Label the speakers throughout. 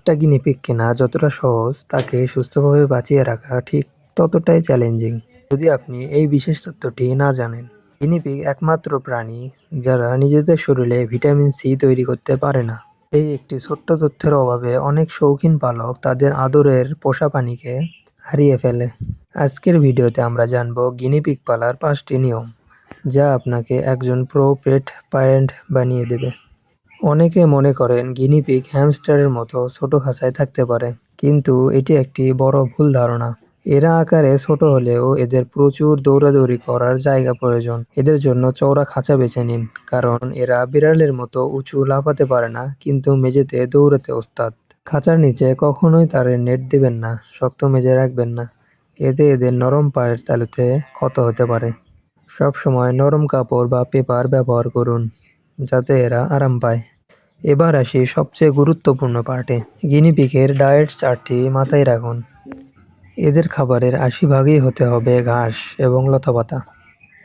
Speaker 1: একটা গিনিপিগ কেনা যতটা সহজ, তাকে সুস্থভাবে বাঁচিয়ে রাখা ঠিক ততটাই চ্যালেঞ্জিং। যদি আপনি এই বিশেষ তথ্যটি না জানেন, গিনিপিগ একমাত্র প্রাণী যারা নিজেদের শরীরে ভিটামিন সি তৈরি করতে পারে না। এই একটি ছোট্ট তথ্যের অভাবে অনেক শৌখিন পালক তাদের আদরের পোষা প্রাণীকে হারিয়ে ফেলে। আজকের ভিডিওতে আমরা জানব গিনিপিগ পালার 5টি নিয়ম, যা আপনাকে একজন প্রো পেট প্যারেন্ট বানিয়ে দেবে। অনেকে মনে করেন গিনিপিগ হ্যামস্টারের মতো ছোট খাঁচায় থাকতে পারে, কিন্তু এটি একটি বড় ভুল ধারণা। এরা আকারে ছোট হলেও এদের প্রচুর দৌড়াদৌড়ি করার জায়গা প্রয়োজন। এদের জন্য চওড়া খাঁচা বেছে নিন, কারণ এরা বিড়ালের মতো উঁচু লাফাতে পারে না, কিন্তু মেঝেতে দৌড়াতে ওস্তাদ। খাঁচার নিচে কখনোই তারের নেট দেবেন না, শক্ত মেঝে রাখবেন না, এতে এদের নরম পায়ের তালুতে ক্ষত হতে পারে। সবসময় নরম কাপড় বা পেপার ব্যবহার করুন, যাতে এরা আরাম পায়। এবার আসি সবচেয়ে গুরুত্বপূর্ণ পার্টে। গিনিপিগের ডায়েট চার্টটি মাথায় রাখুন। এদের খাবারের 80% হতে হবে ঘাস এবং লতাপাতা।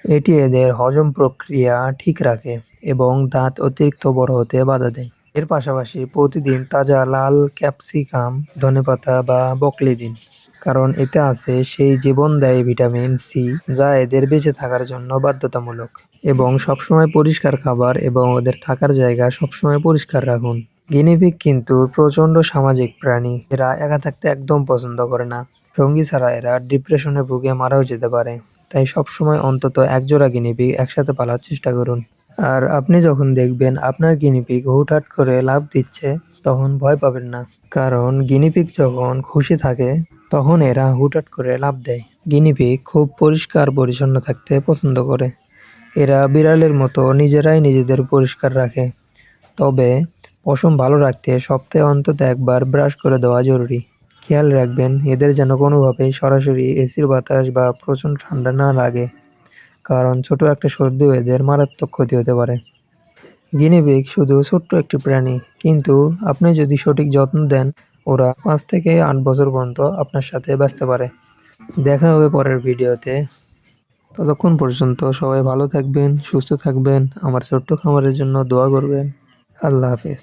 Speaker 1: এটি এদের হজম প্রক্রিয়া ঠিক রাখে এবং দাঁত অতিরিক্ত বড় হতে বাধা দেয়। এর পাশাপাশি প্রতিদিন তাজা লাল ক্যাপসিকাম, ধনেপাতা বা ব্রকলি দিন, কারণ এতে আছে সেই জীবনদায়ী ভিটামিন সি, যা এদের বেঁচে থাকার জন্য বাধ্যতামূলক। এবং সবসময় পরিষ্কার খাবার এবং ওদের থাকার জায়গা সবসময় পরিষ্কার রাখুন। গিনিপিগ কিন্তু প্রচণ্ড সামাজিক প্রাণী। এরা একা থাকতে একদম পছন্দ করে না। সঙ্গী ছাড়া এরা ডিপ্রেশনে ভুগে মারাও যেতে পারে। তাই সবসময় অন্তত একজোড়া গিনিপিগ একসাথে পালার চেষ্টা করুন। আর আপনি যখন দেখবেন আপনার গিনিপিগ হুটহাট করে লাফ দিচ্ছে, তখন ভয় পাবেন না, কারণ গিনিপিগ যখন খুশি থাকে তখন এরা হুটহাট করে লাফ দেয়। গিনিপিগ খুব পরিষ্কার পরিচ্ছন্ন থাকতে পছন্দ করে। এরা বিড়ালের মতো নিজেরাই নিজেদের পরিষ্কার রাখে। তবে পশম ভালো রাখতে সপ্তাহে অন্তত একবার ব্রাশ করে দেওয়া জরুরি। খেয়াল রাখবেন এদের যেন কোনোভাবেই সরাসরি এসির বাতাস বা প্রচণ্ড ঠান্ডা না লাগে, কারণ ছোট একটা সর্দিও এদের মারাত্মক ক্ষতি হতে পারে। গিনিপিগ শুধু ছোট্ট একটি প্রাণী, কিন্তু আপনি যদি সঠিক যত্ন দেন, ওরা 5 থেকে 8 বছর পর্যন্ত আপনার সাথে বাঁচতে পারে। দেখা হবে পরের ভিডিওতে। ততক্ষণ পর্যন্ত সবাই ভালো থাকবেন, সুস্থ থাকবেন, আমার ছোট্ট খামারের জন্য দোয়া করবেন। আল্লাহ হাফেজ।